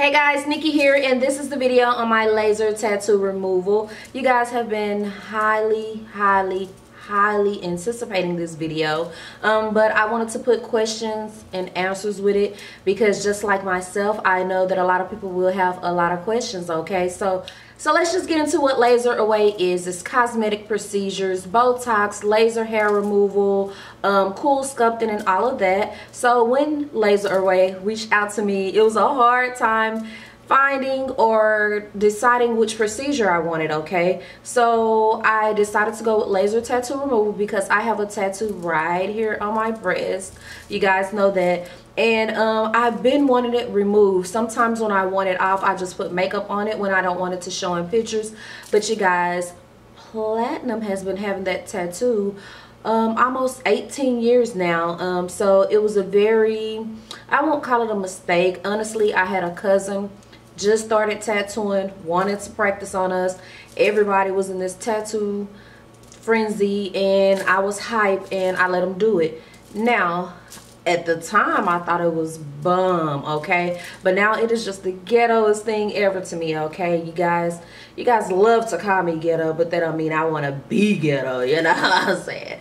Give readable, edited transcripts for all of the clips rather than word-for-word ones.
Hey guys, Nikki here, and this is the video on my laser tattoo removal. You guys have been highly anticipating this video, but I wanted to put questions and answers with it because just like myself, I know that a lot of people will have a lot of questions. Okay, so let's just get into what Laseraway is. It's cosmetic procedures, Botox, laser hair removal, cool sculpting, and all of that. So when Laseraway reached out to me, it was a hard time finding or deciding which procedure I wanted. Okay, so I decided to go with laser tattoo removal because I have a tattoo right here on my breast. You guys know that. And I've been wanting it removed. Sometimes when I want it off, I just put makeup on it when I don't want it to show in pictures. But you guys, Platinum has been having that tattoo almost 18 years now. So it was a very, I won't call it a mistake. Honestly, I had a cousin just started tattooing, wanted to practice on us. Everybody was in this tattoo frenzy and I was hyped and I let him do it. Now, at the time, I thought it was bum, okay? But now it is just the ghettoest thing ever to me, okay? You guys love to call me ghetto, but that don't mean I want to be ghetto, you know what I'm saying?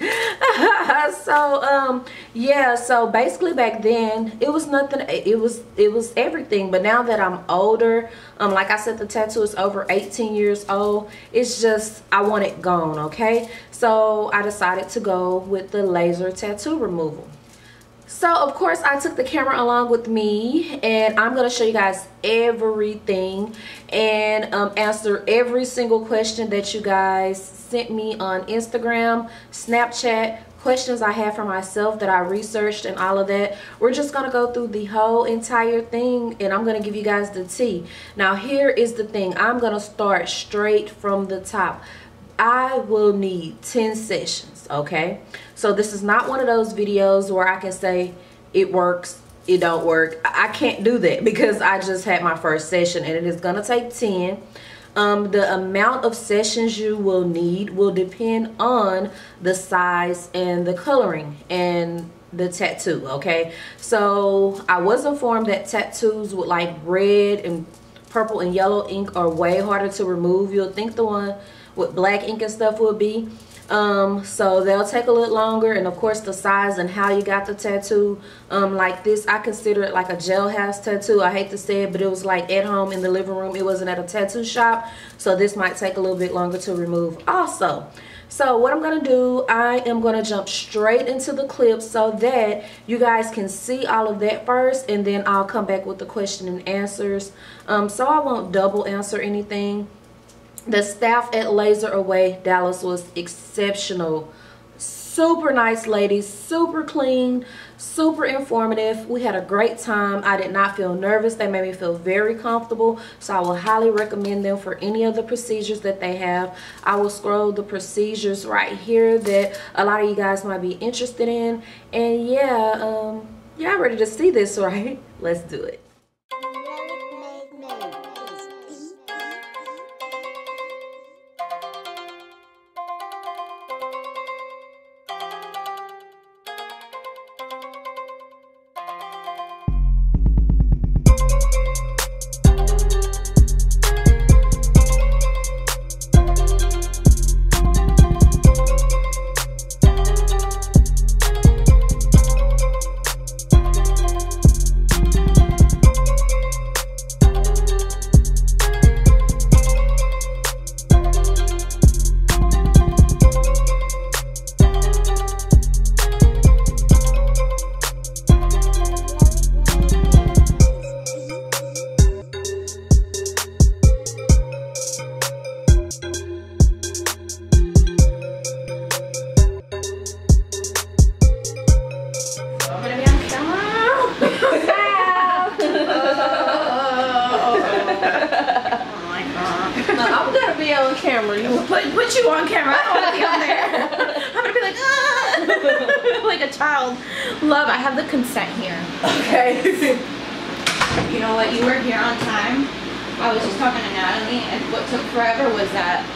So, yeah, so basically back then, it was nothing, it was everything. But now that I'm older, like I said, the tattoo is over 18 years old. It's just, I want it gone, okay? So I decided to go with the laser tattoo removal. So of course I took the camera along with me and I'm going to show you guys everything and answer every single question that you guys sent me on Instagram, Snapchat, questions I have for myself that I researched and all of that. We're just going to go through the whole entire thing and I'm going to give you guys the tea. Now here is the thing. I'm going to start straight from the top. I will need 10 sessions, okay? So this is not one of those videos where I can say it works, it don't work. I can't do that because I just had my first session and it is gonna take 10. The amount of sessions you will need will depend on the size and the coloring and the tattoo, okay? So I was informed that tattoos with like red and purple and yellow ink are way harder to remove. You'll think the one with black ink and stuff will be. So they'll take a little longer, and of course the size and how you got the tattoo. Like this, I consider it like a jailhouse tattoo. I hate to say it, but it was like at home in the living room. It wasn't at a tattoo shop, so this might take a little bit longer to remove also. So what I'm gonna do, I am gonna jump straight into the clip so that you guys can see all of that first, and then I'll come back with the question and answers. So I won't double answer anything. The staff at Laseraway Dallas was exceptional. Super nice ladies, super clean, super informative. We had a great time. I did not feel nervous. They made me feel very comfortable. So I will highly recommend them for any of the procedures that they have. I will scroll the procedures right here that a lot of you guys might be interested in. And yeah, y'all ready to see this, right? Let's do it. Camera. You put you on camera. I don't want to be on there. I'm gonna be like, ah, like a child. Love, I have the consent here. Okay. You know what? You were here on time. I was just talking to Natalie, and what took forever was that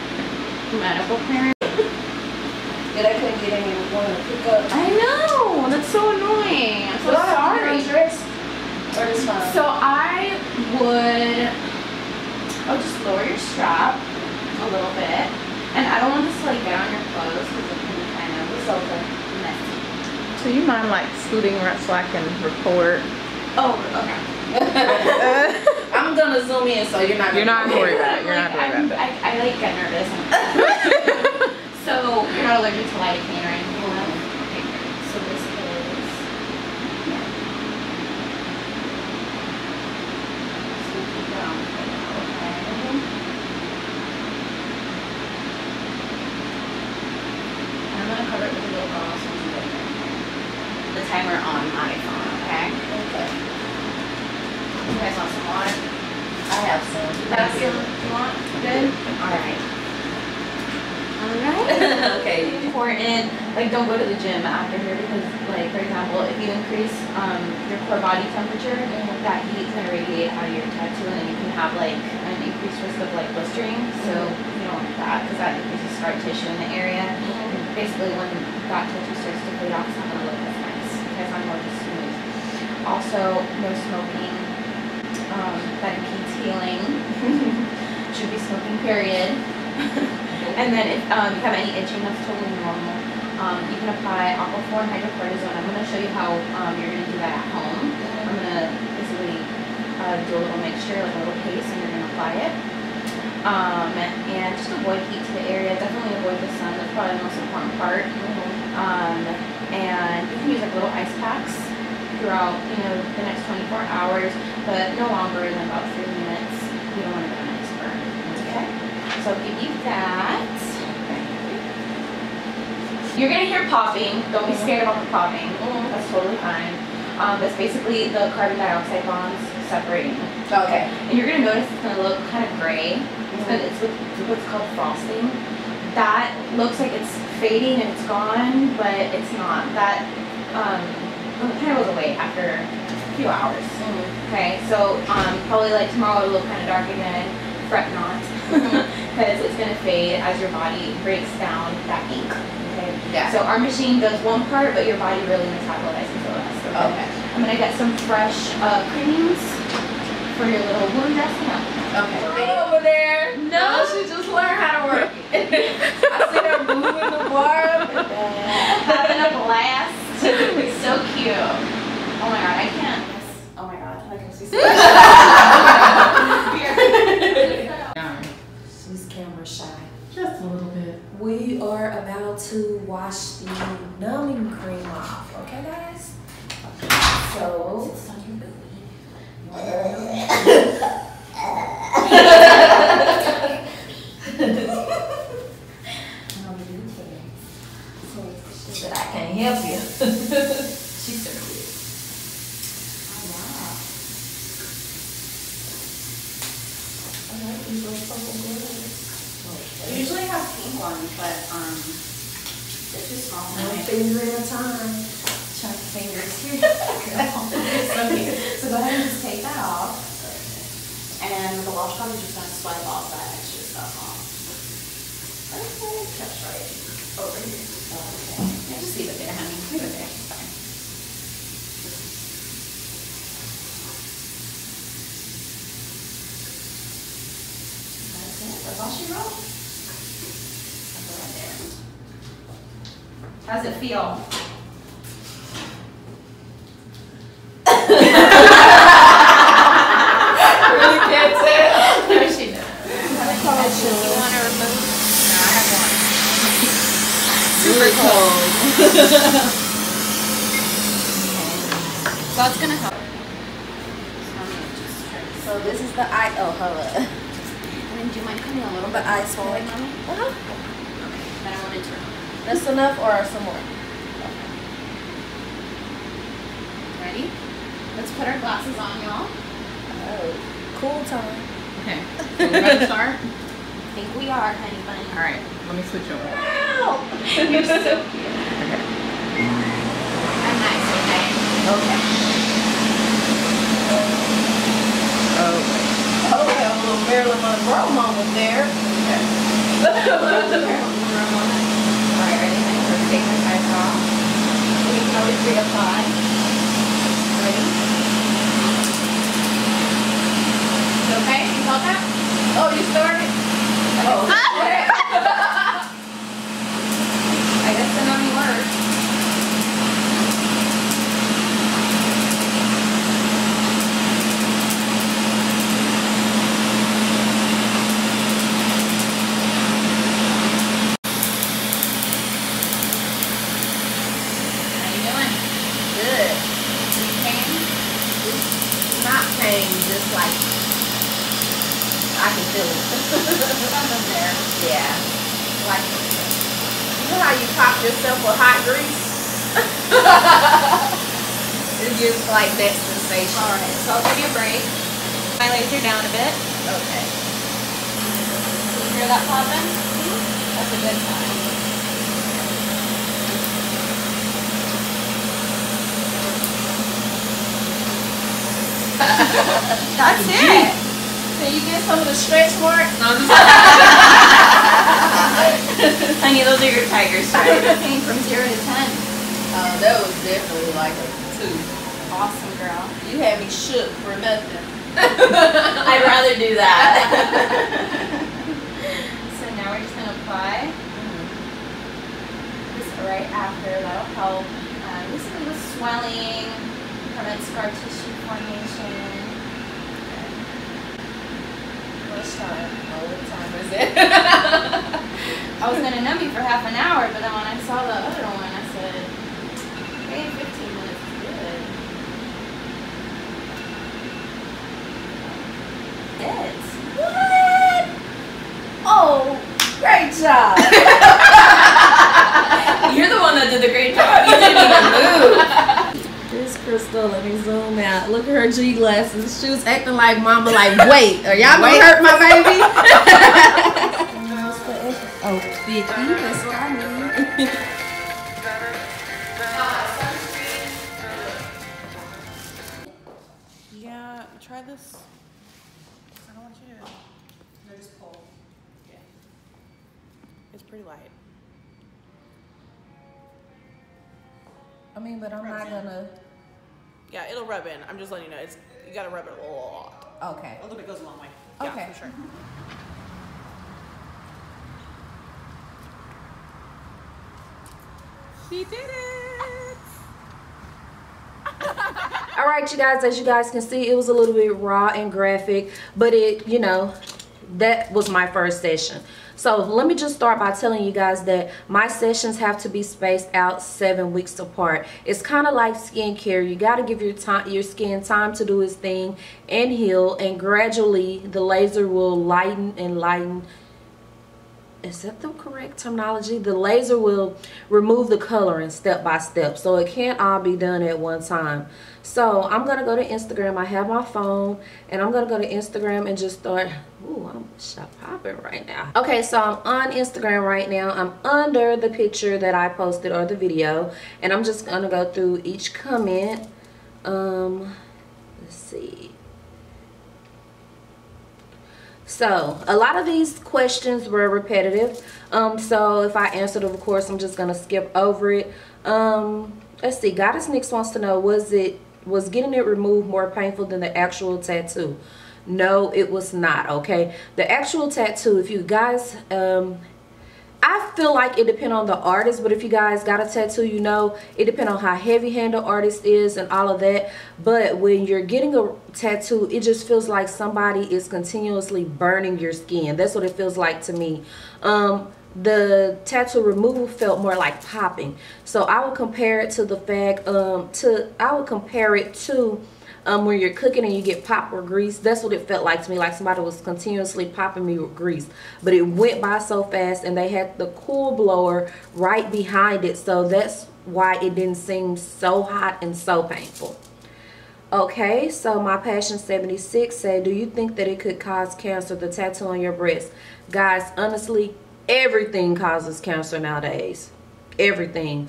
medical clearance. And I couldn't get anyone to pick up. I know. That's so annoying. I'm so sorry. Dress. Or is fine. So I would, just lower your strap a little bit. And I don't want this to like get on your clothes because it can be kind of messy. So you mind like scooting right so I can record? Oh, okay. I'm gonna zoom in so you're not worried about it. You're not worried about it. I like get nervous. So you're not allergic to lidocaine or anything like that? Okay, great. So this is cover it with a little gauze so you get the timer on my phone, okay? Okay. You guys want some water? I have some. That's some you want? Good? Alright. Alright. Okay. It's important, like don't go to the gym after here because like for example, if you increase your core body temperature, that heat is gonna radiate out of your tattoo and you can have like an increased risk of like blistering. So you don't want that because that increases scar tissue in the area. Basically when that tattoo starts to fade off, it's not going to look as nice because I'm more just smooth. Also, no smoking. That impedes healing. Should be smoking, period. And then if you have any itching, that's totally normal. You can apply Aquaphor and hydrocortisone. I'm going to show you how you're going to do that at home. I'm going to basically do a little mixture, like a little paste, and you're going to apply it. And just avoid heat to the area. Definitely avoid the sun. That's probably the most important part. And you can use like little ice packs throughout, the next 24 hours, but no longer than about 3 minutes. You don't want to get an ice burn. Okay. So I'll give you that. You're gonna hear popping. Don't be scared about the popping. That's totally fine. That's basically the carbon dioxide bonds separating. Okay. And you're gonna notice it's gonna look kind of gray. It's what's called frosting. That looks like it's fading and it's gone, but it's not. That kind of goes away after a few hours. Okay, so probably like tomorrow it'll look kind of dark again. Fret not, because it's gonna fade as your body breaks down that ink. Okay. Yeah. So our machine does one part, but your body really metabolizes the rest. Okay. I'm gonna get some fresh creams for your little wound dressing up. Okay. Over there. No, she just learned how to work it. I see her moving the bar up and down. Having a blast. It's so cute. Oh my god, I can't. Oh my god, I can see She's camera shy. Just a little bit. We are about to wash the numbing cream off. Okay, guys? So, it's on your booty. But I can't help you. She's so cute. Oh wow. I like these little purple gloves. I usually have pink ones, but they're too small. One finger at a time. Chunk fingers here. So cute. So go ahead and just take that off. And with the washcloth, you're just going to swipe off that extra stuff off. Okay, that's right. Over here. Okay. Yeah, just leave it there, honey. Leave it there. It's fine. That's it. The washi roll. I'll go right there. How does it feel? Really can't tell. No, she doesn't. You want to remove? No, I have one. Super cold. So it's going to help. So this is the eye. Oh, hold up. And then do you mind coming a little bit ice forward, pack. Mommy? Okay. Then I want to turn. That's enough or some more? Ready? Let's put our glasses on, y'all. Oh, cool time. Okay. So we're going to start? I think we are, honey bunny. All right. Let me switch over. Wow. You're so cute. Okay. I'm nice, okay? Okay. Oh. Oh, we have a little Marilyn Monroe moment there. Okay. Alright, ready? Let's take my eyes off. We can always reapply. Ready? that? Oh, you started? Oh. I guess the only word. How you doing? Good. Pain? It's not pain, just like I can feel it. Something there. Yeah. Like, you know how you pop yourself with hot grease? It gives like that sensation. Alright, so I'll give you a break. My laser down a bit. Okay. You hear that popping? That's a good sign. That's it. Can you get some of the stretch marks? No, I'm just Honey, those are your tiger stripes. Pain from 0 to 10. that was definitely like a 2. Awesome, girl. You had me shook for nothing. I'd rather do that. So now we're just going to apply this right after. That'll help. Basically with swelling, prevent scar tissue formation. What time is it? I was going to numb you for half an hour, but then when I saw the other one, I said, hey, 15 minutes is good. It's what? Oh, great job. You're the one that did the great job. You didn't even move. This Crystal, let me zoom out. Look at her G glasses. She was acting like mama, like, wait, are y'all gonna hurt my baby? Oh, 50, that's what I need. Yeah, try this. I don't want you to. No, just pull. Yeah. It's pretty light. I mean, but I'm not gonna. Yeah, it'll rub in. I'm just letting you know. You gotta rub it a lot. Okay. A little bit goes a long way. Okay. Yeah, for sure. She did it! All right, you guys, as you guys can see, it was a little bit raw and graphic, but it, you know, that was my first session. So let me just start by telling you guys that my sessions have to be spaced out 7 weeks apart. It's kind of like skincare. You got to give your skin time to do its thing and heal, and gradually the laser will lighten and lighten. Is that the correct terminology? The laser will remove the coloring step by step, so it can't all be done at one time. So I'm gonna go to Instagram. I have my phone, and I'm gonna go to Instagram and just start. Ooh, I'm shop popping right now. Okay, so I'm on Instagram right now. I'm under the picture that I posted or the video, and I'm just gonna go through each comment. Let's see. So a lot of these questions were repetitive, so if I answered, of course, I'm just gonna skip over it. Let's see. Goddess Nix wants to know, was getting it removed more painful than the actual tattoo? No, it was not. Okay, the actual tattoo, if you guys, I feel like it depends on the artist, but if you guys got a tattoo, you know, it depends on how heavy-handed the artist is and all of that. But when you're getting a tattoo, it just feels like somebody is continuously burning your skin. That's what it feels like to me. The tattoo removal felt more like popping. So I would compare it to the fact, when you're cooking and you get popped with grease. That's what it felt like to me, like somebody was continuously popping me with grease. But it went by so fast, and they had the cool blower right behind it, so that's why it didn't seem so hot and so painful. Okay, so my Passion 76 said, do you think that it could cause cancer, the tattoo on your breast? Guys, honestly, everything causes cancer nowadays. Everything.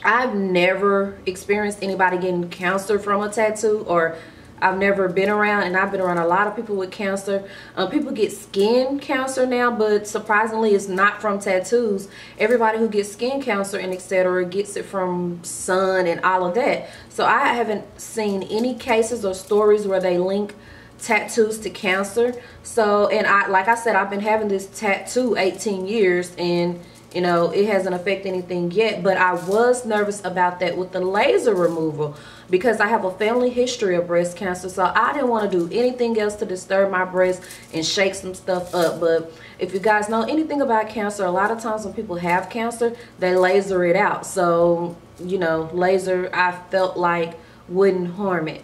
I've never experienced anybody getting cancer from a tattoo, or I've never been around, and I've been around a lot of people with cancer. People get skin cancer now, but surprisingly it's not from tattoos. Everybody who gets skin cancer and etc. gets it from sun and all of that. So I haven't seen any cases or stories where they link tattoos to cancer. So, and like I said, I've been having this tattoo 18 years, and you know, it hasn't affected anything yet, but I was nervous about that with the laser removal because I have a family history of breast cancer. So I didn't want to do anything else to disturb my breast and shake some stuff up. But if you guys know anything about cancer, a lot of times when people have cancer, they laser it out. So, you know, laser, I felt like wouldn't harm it.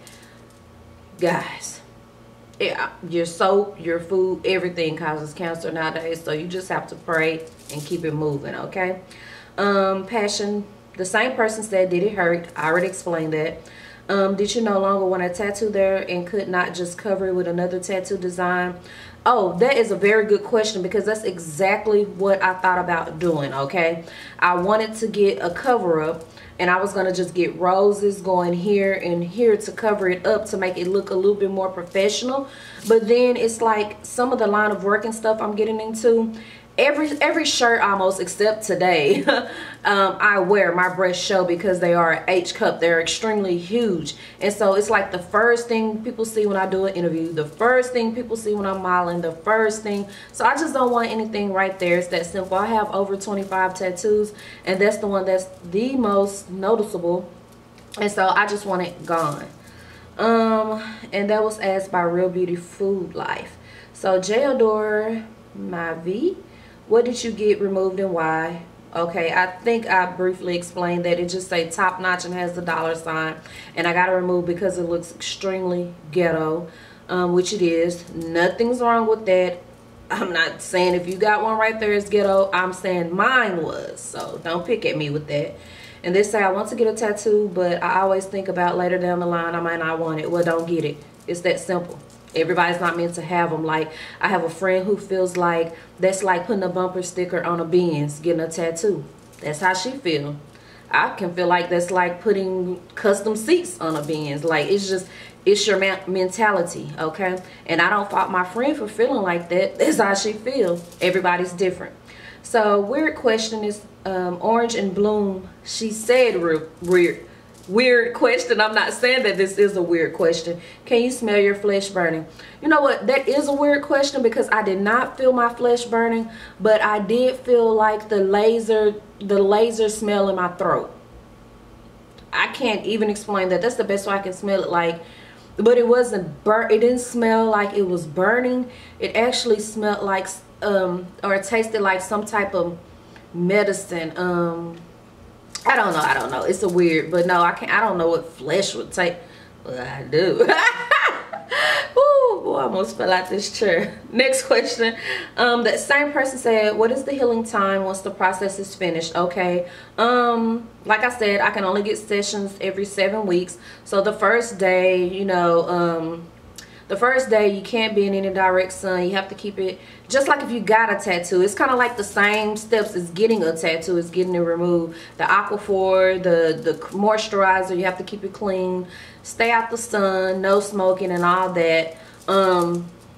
Guys, yeah, your soap, your food, everything causes cancer nowadays. So you just have to pray and keep it moving, okay? Passion, the same person said, did it hurt? I already explained that. Did you no longer want a tattoo there and could not just cover it with another tattoo design? Oh, that is a very good question, because that's exactly what I thought about doing, okay? I wanted to get a cover up, and I was going to just get roses going here and here to cover it up to make it look a little bit more professional. But then it's like some of the line of work and stuff I'm getting into, every shirt almost except today I wear, my breasts show because they are H cup. They're extremely huge, and so it's like the first thing people see when I do an interview, the first thing people see when I'm modeling, the first thing. So I just don't want anything right there. It's that simple. I have over 25 tattoos, and that's the one that's the most noticeable, and so I just want it gone. And that was asked by Real Beauty Food Life. So Jador Mavi, what did you get removed and why? Okay, I think I briefly explained that. It just say top notch and has the $sign, and I got to remove because it looks extremely ghetto, which it is. Nothing's wrong with that. I'm not saying if you got one right there is ghetto. I'm saying mine was, so don't pick at me with that. And they say I want to get a tattoo, but I always think about later down the line I might not want it. Well, don't get it. It's that simple. Everybody's not meant to have them. Like, I have a friend who feels like that's like putting a bumper sticker on a Benz, getting a tattoo. That's how she feel. I can feel like that's like putting custom seats on a Benz. Like, it's just, it's your mentality, okay? And I don't fault my friend for feeling like that. That's how she feels. Everybody's different. So, weird question is Orange and Bloom. She said weird question. I'm not saying that this is a weird question. Can you smell your flesh burning? You know what, that is a weird question because I did not feel my flesh burning, but I did feel like the laser smell in my throat. I can't even explain that. That's the best way I can smell it, like, but it wasn't burnt. It didn't smell like it was burning. It actually smelled like or it tasted like some type of medicine. I don't know. It's a weird, but no, I don't know what flesh would take. Well, I do. Ooh, boy, I almost fell out this chair. Next question. That same person said, what is the healing time once the process is finished? Okay. Like I said, I can only get sessions every 7 weeks. So the first day, you know, the first day you can't be in any direct sun. You have to keep it just like if you got a tattoo. It's kind of like the same steps as getting a tattoo, is getting it removed. The aquaphor, the moisturizer, you have to keep it clean, stay out the sun, no smoking and all that.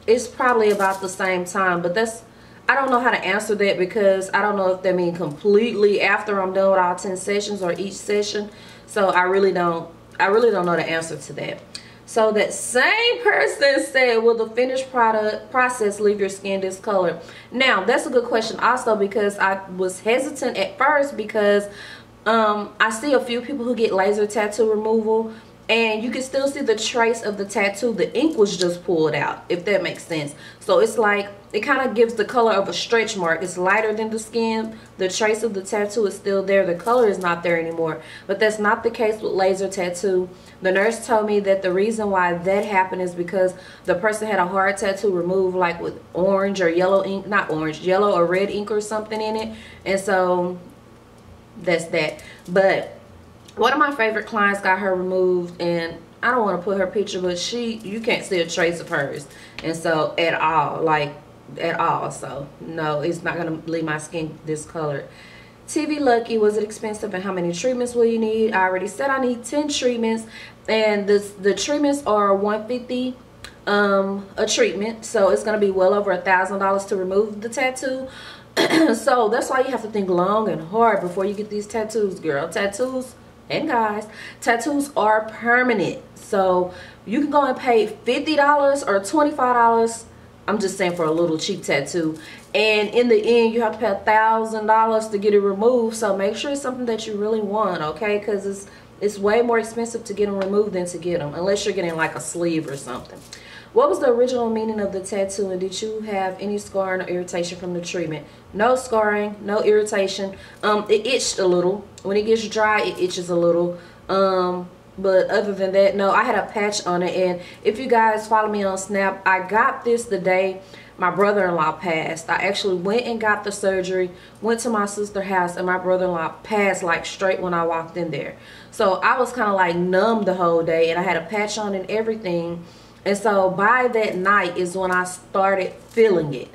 It's probably about the same time, but that's, I don't know how to answer that because I don't know if that means completely after I'm done with all 10 sessions or each session. So I really don't know the answer to that. So that same person said, will the finished product process leave your skin discolored? Now, that's a good question also, because I was hesitant at first because I see a few people who get laser tattoo removal and you can still see the trace of the tattoo. The ink was just pulled out, if that makes sense. So it's like, it kind of gives the color of a stretch mark. It's lighter than the skin. The trace of the tattoo is still there. The color is not there anymore. But that's not the case with laser tattoo. The nurse told me that the reason why that happened is because the person had a hard tattoo removed, like with orange or yellow ink, not orange, yellow or red ink or something in it. And so that's that. But one of my favorite clients got her removed, and I don't want to put her picture, but you can't see a trace of hers. And so at all, like at all. So no, it's not going to leave my skin discolored. TV Lucky, was it expensive and how many treatments will you need? I already said I need 10 treatments, and the treatments are $150 a treatment, so it's going to be well over $1,000 to remove the tattoo. So that's why you have to think long and hard before you get these tattoos, girl. Tattoos and guys, tattoos are permanent. So You can go and pay $50 or $25. I'm just saying for a little cheap tattoo. And in the end, you have to pay $1,000 to get it removed. So make sure it's something that you really want, okay? Because it's way more expensive to get them removed than to get them, unless you're getting like a sleeve or something. What was the original meaning of the tattoo, and did you have any scarring or irritation from the treatment? No scarring, no irritation. It itched a little. When it gets dry, it itches a little. But other than that, no, I had a patch on it. And if you guys follow me on Snap, I got this the day my brother-in-law passed. I actually went and got the surgery, went to my sister's house, and my brother-in-law passed like straight when I walked in there. So I was kind of like numb the whole day, and I had a patch on and everything. And so by that night is when I started feeling it.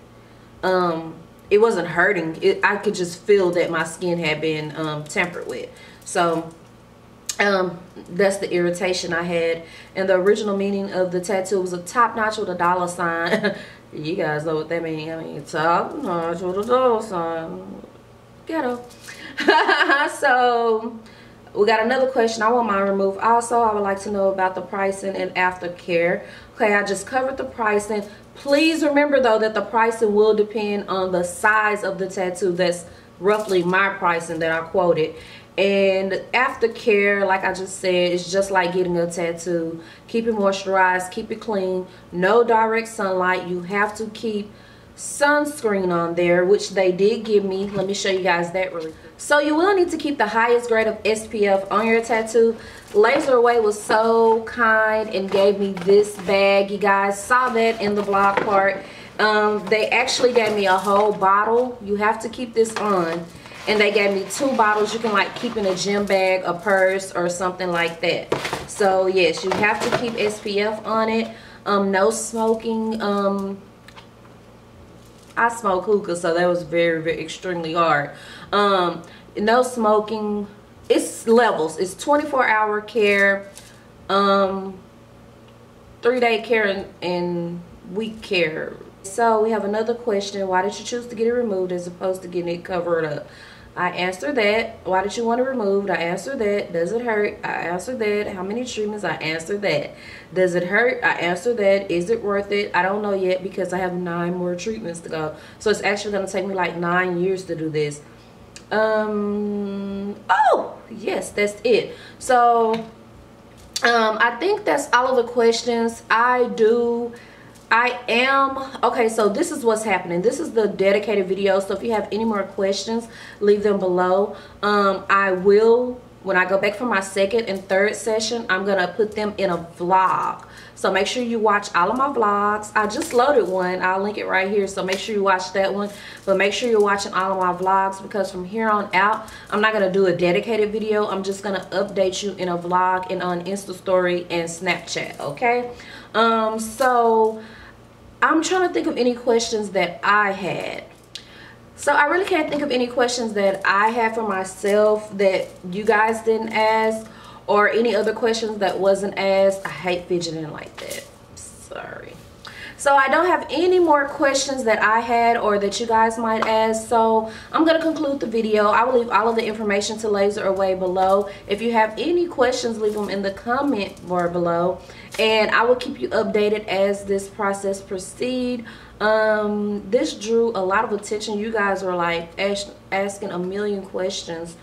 It wasn't hurting. I could just feel that my skin had been tampered with. So that's the irritation I had. And the original meaning of the tattoo was a top notch with a dollar sign. You guys know what that means. I mean, top notch with a dollar sign. Ghetto. So we got another question. I want mine removed. Also, I would like to know about the pricing and aftercare. Okay, I just covered the pricing. Please remember though that the pricing will depend on the size of the tattoo. That's roughly my pricing that I quoted. And aftercare, like I just said, is just like getting a tattoo. Keep it moisturized, keep it clean, no direct sunlight. You have to keep sunscreen on there, which they did give me. Let me show you guys that really quick. So you will need to keep the highest grade of SPF on your tattoo. Laseraway was so kind and gave me this bag. You guys saw that in the vlog part. They actually gave me a whole bottle. You have to keep this on. And they gave me 2 bottles. You can like keep in a gym bag, a purse, or something like that. So yes, you have to keep SPF on it. No smoking. I smoke hookah, so that was very, very extremely hard. No smoking. It's levels. It's 24-hour care, 3-day care, and week care. So we have another question. Why did you choose to get it removed as opposed to getting it covered up? I answered that. Why did you want it removed? I answered that. Does it hurt? I answered that. How many treatments? I answered that. Does it hurt? I answered that. Is it worth it? I don't know yet because I have 9 more treatments to go. So it's actually going to take me like 9 years to do this. Oh, yes, that's it. So I think that's all of the questions. Okay, so this is what's happening. This is the dedicated video. So if you have any more questions, leave them below. I will, when I go back for my 2nd and 3rd session, I'm gonna put them in a vlog. So make sure you watch all of my vlogs. I just loaded one. I'll link it right here. So make sure you watch that one. But make sure you're watching all of my vlogs, because from here on out, I'm not gonna do a dedicated video. I'm just gonna update you in a vlog and on Insta Story and Snapchat, okay? So I'm trying to think of any questions that I had. So I really can't think of any questions that I had for myself that you guys didn't ask, or any other questions that wasn't asked. I hate fidgeting like that. Sorry. So I don't have any more questions that I had or that you guys might ask. So I'm going to conclude the video. I will leave all of the information to Laseraway below. If you have any questions, leave them in the comment bar below. And I will keep you updated as this process proceeds. This drew a lot of attention. You guys were like asking a million questions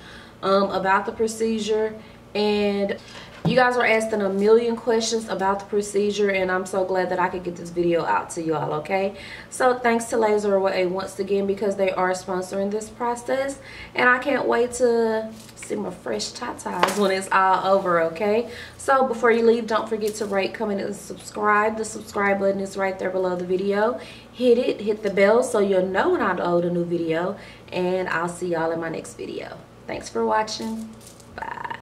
about the procedure. And you guys were asking a million questions about the procedure, and I'm so glad that I could get this video out to y'all, okay? So thanks to Laseraway once again, because they are sponsoring this process, and I can't wait to see my fresh tatas when it's all over, okay? So before you leave, don't forget to rate, comment, and subscribe. The subscribe button is right there below the video. Hit it, hit the bell so you'll know when I upload a new video, and I'll see y'all in my next video. Thanks for watching. Bye.